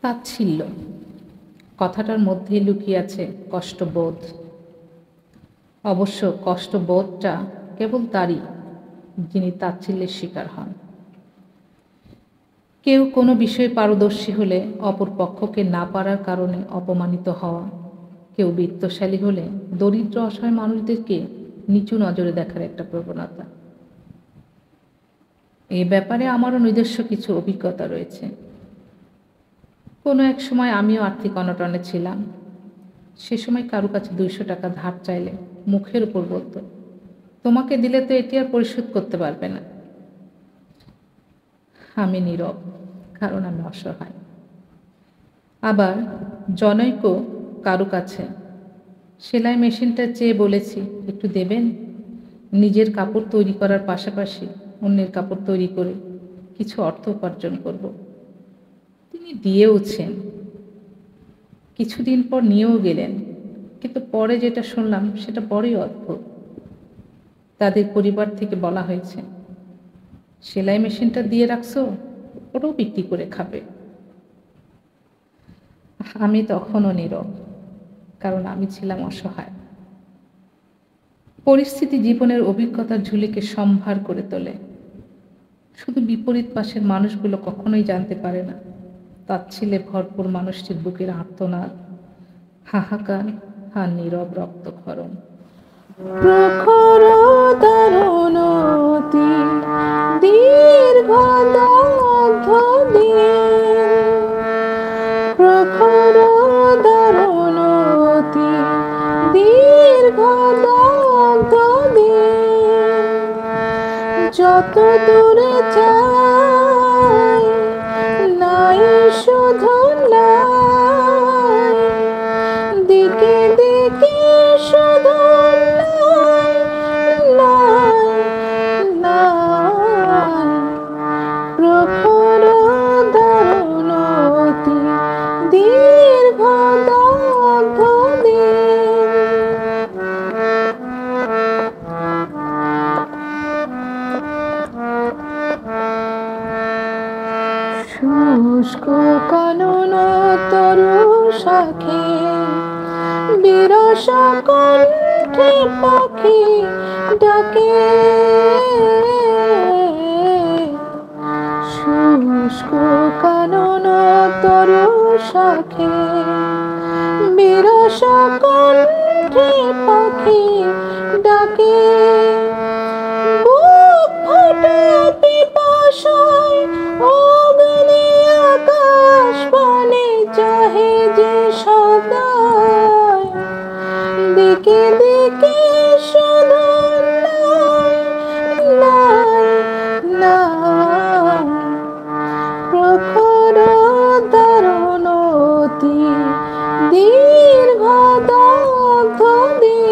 তাচ্ছিল্য কথাটার মধ্যেই লুকিয়ে আছে কষ্টবোধ। অবশ্য কষ্টবোধটা কেবল তারই যিনি তাচ্ছিল্যের শিকার হন। কেউ কোনো বিষয়ে পারদর্শী হলে অপর পক্ষকে না পারার কারণে অপমানিত হওয়া, কেউ বিত্তশালী হলে দরিদ্র অসহায় মানুষদেরকে নিচু নজরে দেখার একটা প্রবণতা। এ ব্যাপারে আমারও নিজস্ব কিছু অভিজ্ঞতা রয়েছে। কোনো এক সময় আমিও আর্থিক অনটনে ছিলাম। সে সময় কারো কাছে 200 টাকা ধার চাইলে মুখের উপর বলতো, তোমাকে দিলে তো এটি আর পরিশোধ করতে পারবে না। আমি নীরব, কারণ আমি অসহায়। আবার জনৈক কারো কাছে সেলাই মেশিনটা চেয়ে বলেছি, একটু দেবেন? নিজের কাপড় তৈরি করার পাশাপাশি অন্যের কাপড় তৈরি করে কিছু অর্থ উপার্জন করব। তিনি দিয়েওছেন, কিছুদিন পর নিয়েও গেলেন, কিন্তু পরে যেটা শুনলাম সেটা বড়ই অদ্ভুত। তাদের পরিবার থেকে বলা হয়েছে, সেলাই মেশিনটা দিয়ে রাখছো, ওটাও বিক্রি করে খাবে। আমি তখনও নীরব, কারণ আমি ছিলাম অসহায়। পরিস্থিতি জীবনের অভিজ্ঞতার ঝুলিকে সম্ভার করে তোলে। শুধু বিপরীত পাশের মানুষগুলো কখনোই জানতে পারে না তাচ্ছিল্যে ভরপুর মানুষটির বুকের আর্তনাদ, হাহাকার আর নীরব রক্তক্ষরণ। প্রখর তরুণতি দীর্ঘ দগ্ধ দিন, প্রখর তরুণতি দীর্ঘ দগ্ধ দিন, যত দূরে যাই নাই শুধু নাই, দিকে দিকে শুধু নাই নাই নাই, প্রখর তরুণতি দীর্ঘ দগ্ধ দিন। শুষ্ক কানন তরু শাখে বিরস কণ্ঠে পাখি ডাকে, শুষ্ক কানন তরু শাখে বিরস কণ্ঠে পাখি ডাকে, বুক ফাটা পিপাসায় অগ্নি আকাশ পানে চাহে যে সদায়, দিকে দিকে শুধু নাই নাই নাই, প্রখর তরুণতি দীর্ঘ দগ্ধ দিন।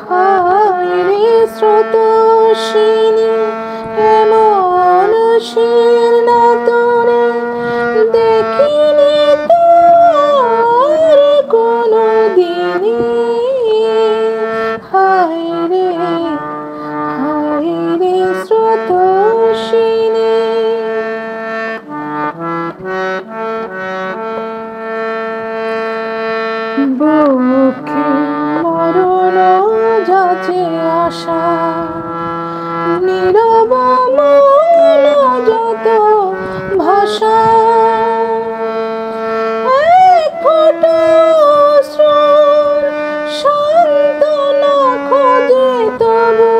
হায় রে স্রোতস্বিনী এমন শীর্ণ তরে দেখিনি তো আর কোনো দিনই, হায় রে স্রোতস্বিনী। বুকে মরণ যাচে আশা, নীরব মন যত ভাষা, এক ফোঁটা অশ্রুর সান্ত্বনা খোঁজে তবু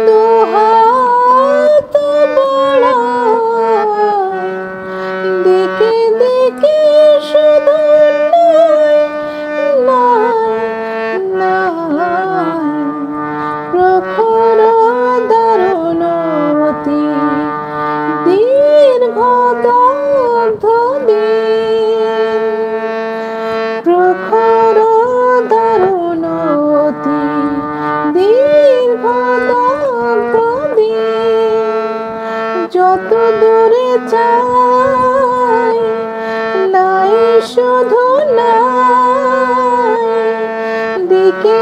দুহাত বাড়ায়, দিকে দিকে শুধু নাই নাই, প্রখর তরুণতি দীর্ঘ দগ্ধ দিন, প্রখর তরুণতি দীর্ঘ দগ্ধ দিন, যত দূরে যাই নাই শুধু নাই, দিকে